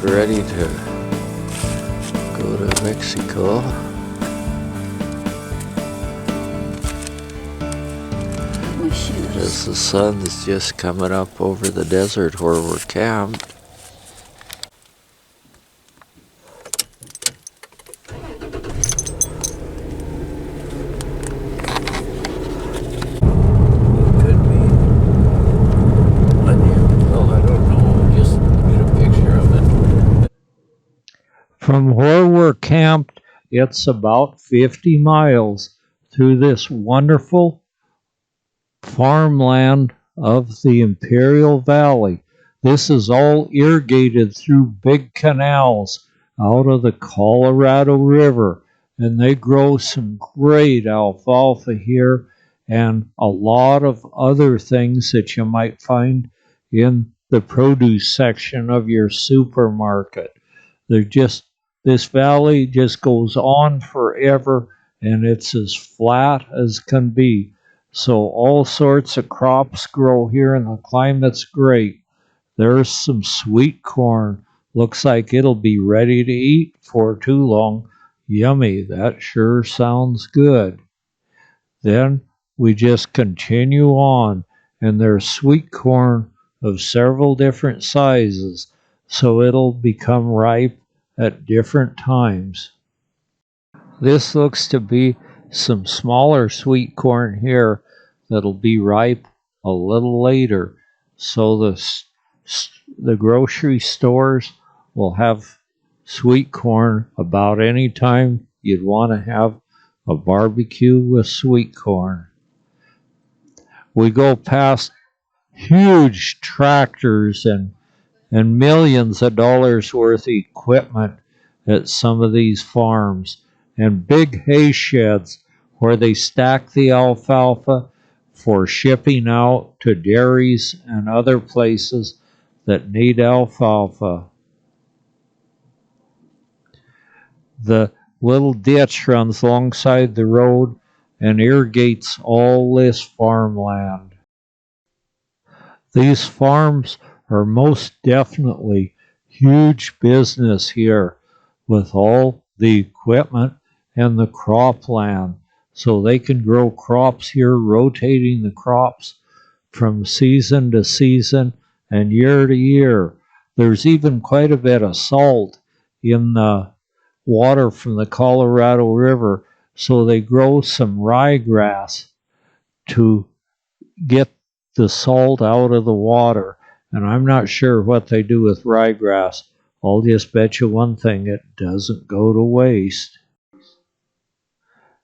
get ready to go to Mexico. As the sun is just coming up over the desert where we're camped. From where we're camped, it's about 50 miles through this wonderful farmland of the Imperial Valley. This is all irrigated through big canals out of the Colorado River, and they grow some great alfalfa here and a lot of other things that you might find in the produce section of your supermarket. This valley just goes on forever, and it's as flat as can be. So all sorts of crops grow here, and the climate's great. There's some sweet corn. Looks like it'll be ready to eat for too long. Yummy, that sure sounds good. Then we just continue on, and there's sweet corn of several different sizes, so it'll become ripe at different times. This looks to be some smaller sweet corn here that'll be ripe a little later. So the grocery stores will have sweet corn about any time you'd want to have a barbecue with sweet corn. We go past huge tractors and millions of dollars worth of equipment at some of these farms, and big hay sheds where they stack the alfalfa for shipping out to dairies and other places that need alfalfa. The little ditch runs alongside the road and irrigates all this farmland. These farms are most definitely huge business here with all the equipment and the cropland. So they can grow crops here, rotating the crops from season to season and year to year. There's even quite a bit of salt in the water from the Colorado River, so they grow some ryegrass to get the salt out of the water. And I'm not sure what they do with ryegrass. I'll just bet you one thing, it doesn't go to waste.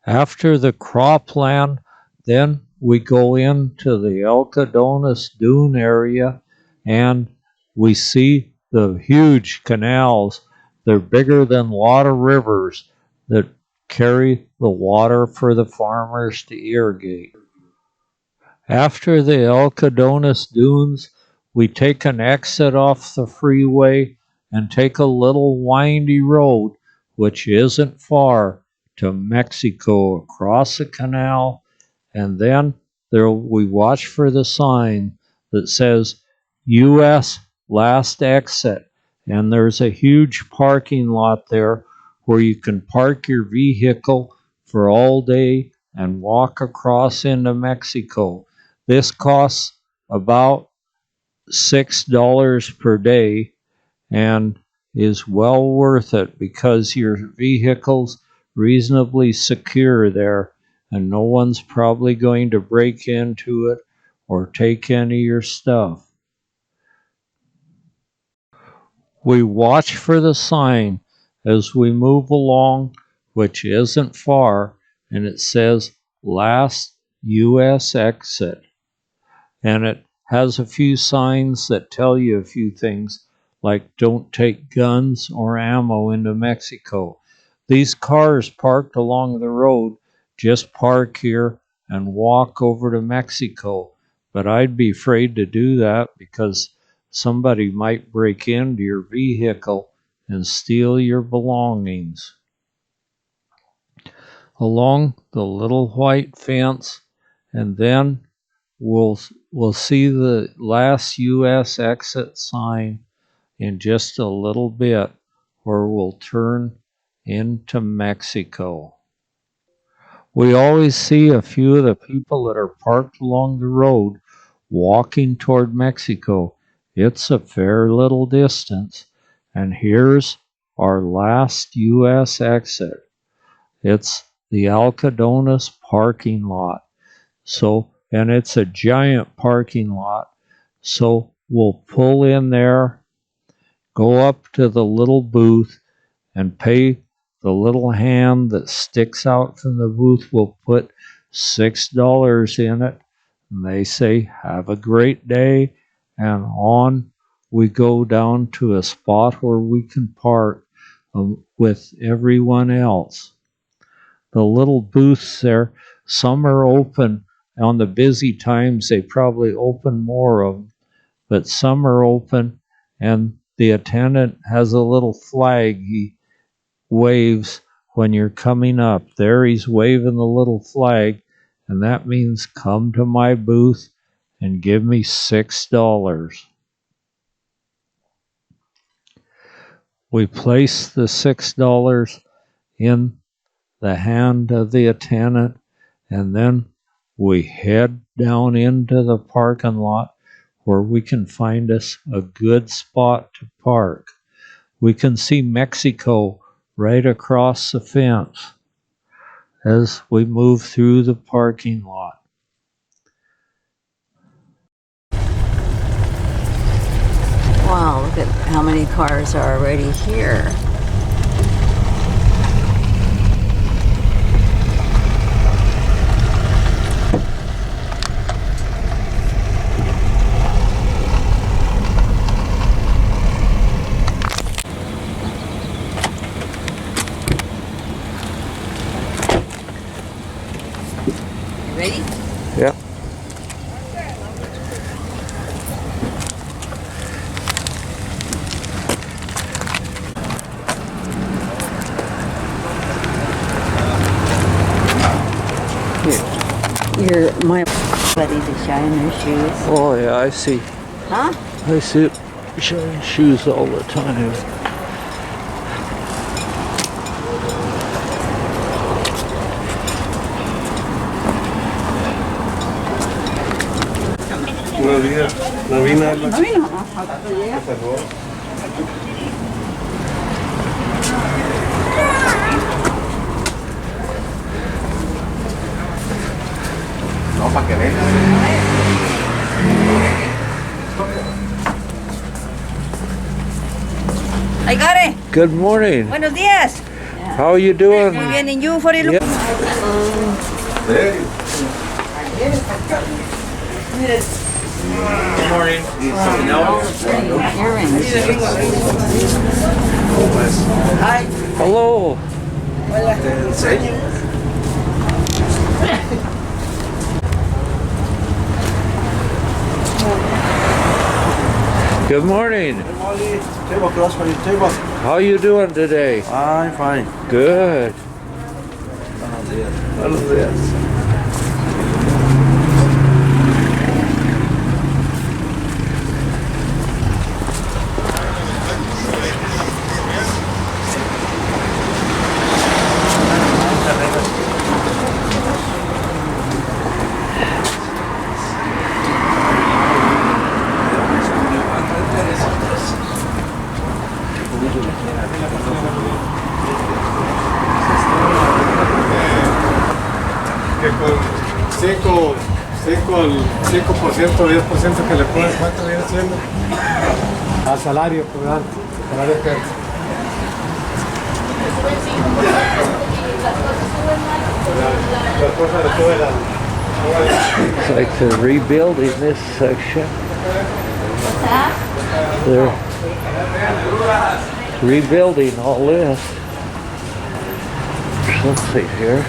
After the cropland, then we go into the Alcadonis Dune area, and we see the huge canals. They're bigger than a lot of rivers that carry the water for the farmers to irrigate. After the Alcadonis Dunes, we take an exit off the freeway and take a little windy road, which isn't far, to Mexico across the canal, and then we watch for the sign that says U.S. Last Exit, and there's a huge parking lot there where you can park your vehicle for all day and walk across into Mexico. This costs about $6 per day and is well worth it because your vehicle's reasonably secure there and no one's probably going to break into it or take any of your stuff. We watch for the sign as we move along, which isn't far, and it says Last U.S. Exit. And it has a few signs that tell you a few things, like don't take guns or ammo into Mexico. These cars parked along the road just park here and walk over to Mexico, but I'd be afraid to do that because somebody might break into your vehicle and steal your belongings. Along the little white fence, and then we'll see the Last U.S. Exit sign in just a little bit, or we'll turn into Mexico. We always see a few of the people that are parked along the road walking toward Mexico. It's a fair little distance, and here's our last U.S. exit. It's the Alcadonis Parking Lot. And it's a giant parking lot. So we'll pull in there, go up to the little booth, and pay the little hand that sticks out from the booth. We'll put $6 in it, and they say, "Have a great day," and on we go down to a spot where we can park with everyone else. The little booths there, some are open. On the busy times, they probably open more of them, but some are open, and the attendant has a little flag he waves when you're coming up. There he's waving the little flag, and that means come to my booth and give me $6. We place the $6 in the hand of the attendant, and then we head down into the parking lot where we can find us a good spot to park. We can see Mexico right across the fence as we move through the parking lot. Wow, look at how many cars are already here. Ready? Yeah. My buddy to shine their shoes. Oh yeah, I see. Huh? I see shiny shoes all the time. Buenos días. No vino. No vino. Por favor. No, para que venga. I got it. Good morning. Buenos días. How are you doing? Muy bien, and you for it? Yeah. Good morning. Something else? Earrings. Hi. Hello. Te enseño. Good morning. Hey, Molly. Table close for your table. How are you doing today? I'm fine. Good. Buenos días. Buenos días. Que con 5%, 10% que le pones, ¿cuánto viene siendo? Al salario, ¿verdad? Salario que las cosas le suben It's like they're rebuilding this section. They're rebuilding all this. There's something here.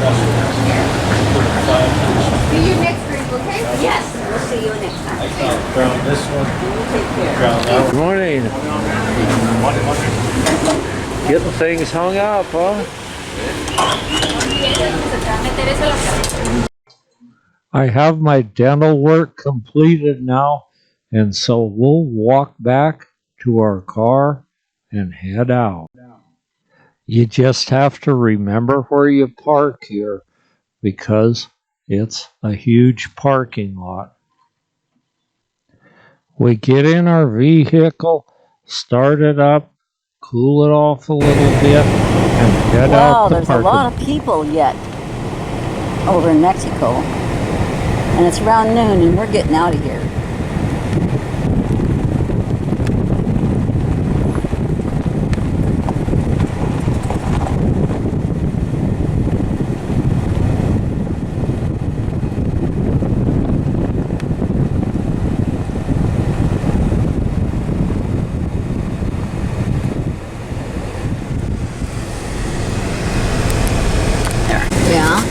See you next week, okay? Yes. We'll see you next time. Ground this one. Take care. Ground that Good morning. Getting things hung up, huh? I have my dental work completed now, and so we'll walk back to our car and head out. You just have to remember where you park here because it's a huge parking lot. We get in our vehicle, start it up, cool it off a little bit, and head Wow, out the there's a parking lot lot. of people yet over in Mexico. And it's around noon and we're getting out of here. Yeah.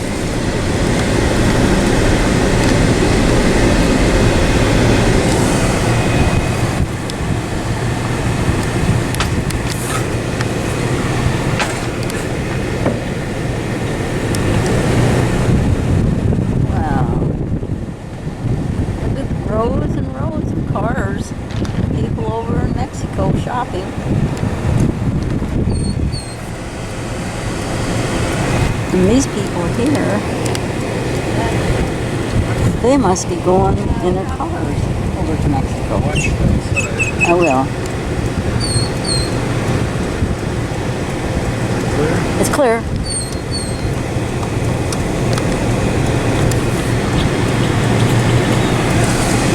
Wow. Look at rows and rows of cars. People over in Mexico shopping. And these people here, they must be going in their cars over to Mexico. I will. It's clear.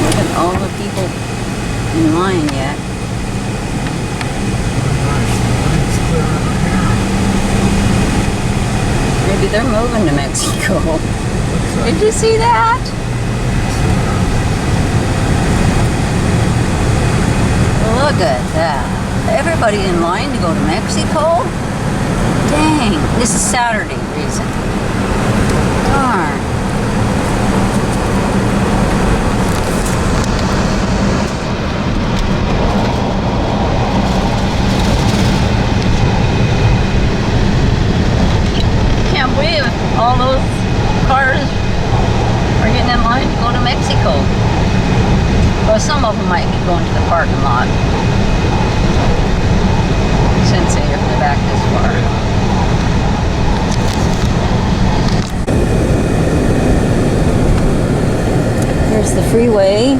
Look at all the people in line yet. Maybe they're moving to Mexico. Did you see that? Look at that. Everybody in line to go to Mexico? Dang, this is Saturday reason. Darn. Can't believe all those cars are getting in line to go to Mexico. Well, some of them might be going to the parking lot since they're back this far. Here's the freeway.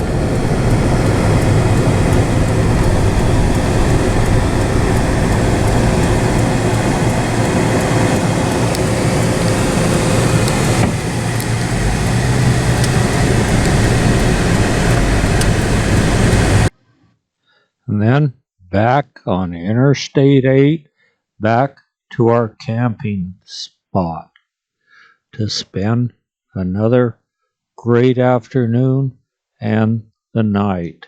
And then back on Interstate 8, back to our camping spot to spend another great afternoon and the night.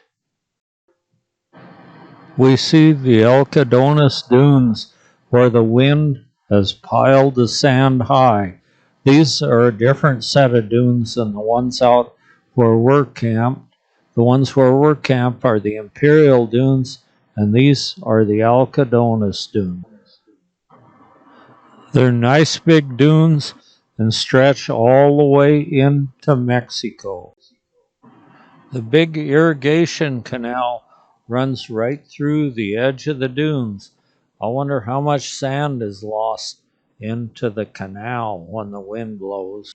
We see the Alcadonis Dunes where the wind has piled the sand high. These are a different set of dunes than the ones out where we're camped. The ones where we're camped are the Imperial Dunes, and these are the Alcadonis Dunes. They're nice big dunes and stretch all the way into Mexico. The big irrigation canal runs right through the edge of the dunes. I wonder how much sand is lost into the canal when the wind blows.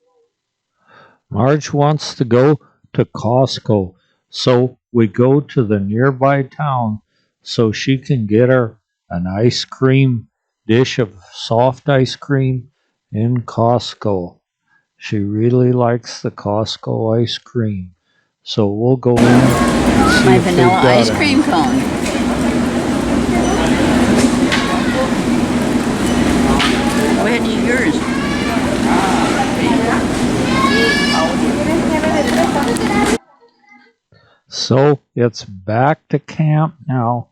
Marge wants to go to Costco, so we go to the nearby town so she can get her an ice cream dish of soft ice cream in Costco. She really likes the Costco ice cream. So we'll go in and see My if they've vanilla got ice it. cream cone. Go ahead and eat yours. So it's back to camp now,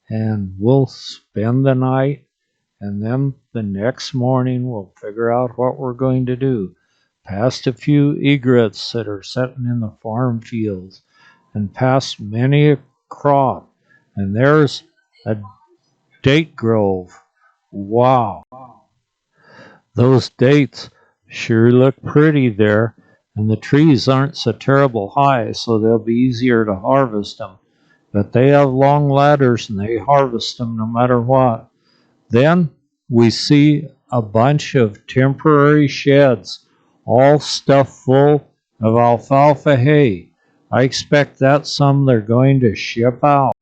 and we'll spend the night and then the next morning we'll figure out what we're going to do. Past a few egrets that are sitting in the farm fields, and past many a crop, and there's a date grove. Wow, those dates sure look pretty there, and the trees aren't so terrible high, so they'll be easier to harvest them. But they have long ladders and they harvest them no matter what. Then we see a bunch of temporary sheds, all stuffed full of alfalfa hay. I expect that's some they're going to ship out.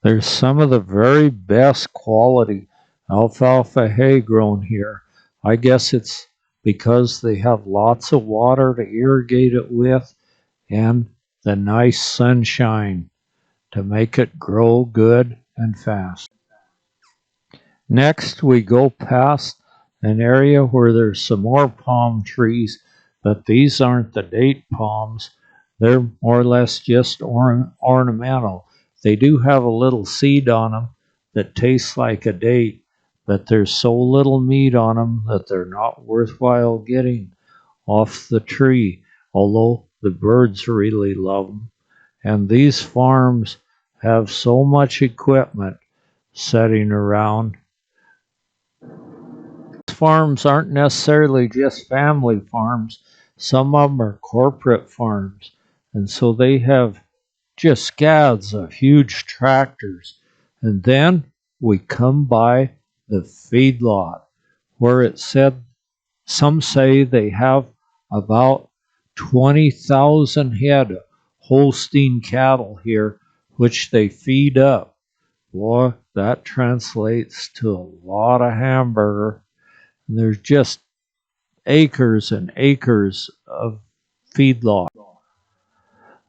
There's some of the very best quality alfalfa hay grown here. I guess it's because they have lots of water to irrigate it with and the nice sunshine to make it grow good and fast. Next, we go past an area where there's some more palm trees, but these aren't the date palms. They're more or less just ornamental. They do have a little seed on them that tastes like a date, but there's so little meat on them that they're not worthwhile getting off the tree, although the birds really love them. And these farms have so much equipment setting around. Farms aren't necessarily just family farms. Some of them are corporate farms. And so they have just scads of huge tractors. And then we come by the feedlot where it said, some say they have about 20,000 head of Holstein cattle here, which they feed up. Boy, that translates to a lot of hamburger. And there's just acres and acres of feedlot.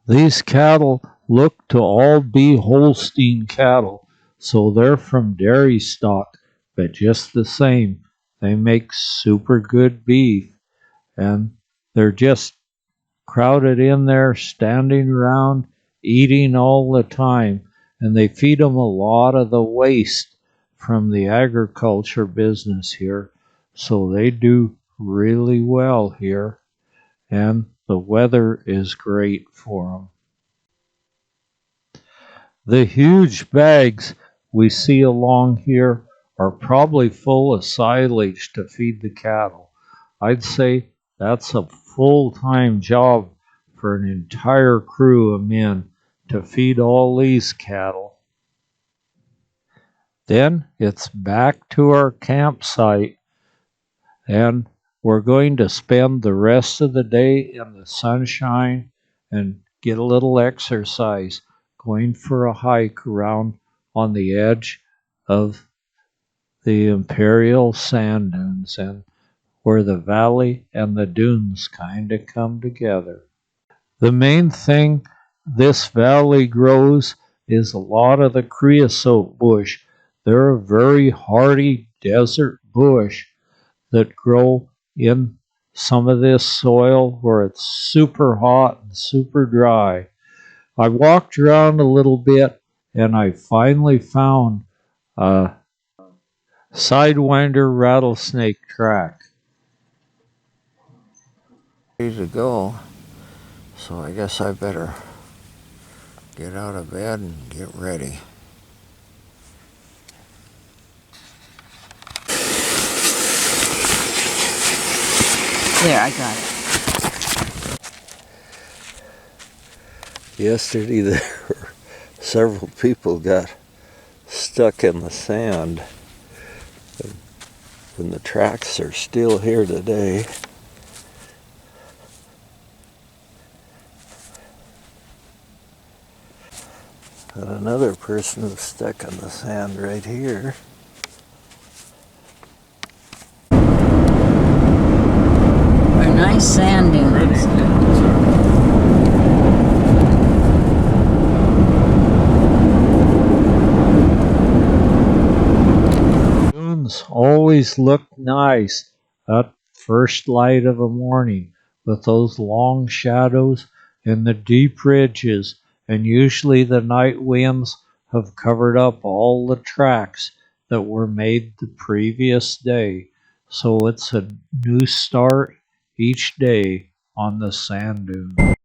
These cattle look to all be Holstein cattle, so they're from dairy stock, but just the same, they make super good beef, and they're just crowded in there, standing around, eating all the time, and they feed them a lot of the waste from the agriculture business here, so they do really well here, and the weather is great for them. The huge bags we see along here are probably full of silage to feed the cattle. I'd say that's a full-time job for an entire crew of men to feed all these cattle. Then it's back to our campsite, and we're going to spend the rest of the day in the sunshine and get a little exercise, going for a hike around on the edge of the Imperial Sand Dunes, and where the valley and the dunes kind of come together. The main thing this valley grows is a lot of the creosote bush. They're a very hardy desert bush that grow in some of this soil where it's super hot and super dry. I walked around a little bit and I finally found a Sidewinder rattlesnake track. Ready to go, so I guess I better get out of bed and get ready. There, I got it. Yesterday there were several people got stuck in the sand, and the tracks are still here today. And another person is stuck in the sand right here. A nice sand dunes. Dunes always look nice at first light of the morning with those long shadows and the deep ridges, and usually the night winds have covered up all the tracks that were made the previous day. So it's a new start each day on the sand dune.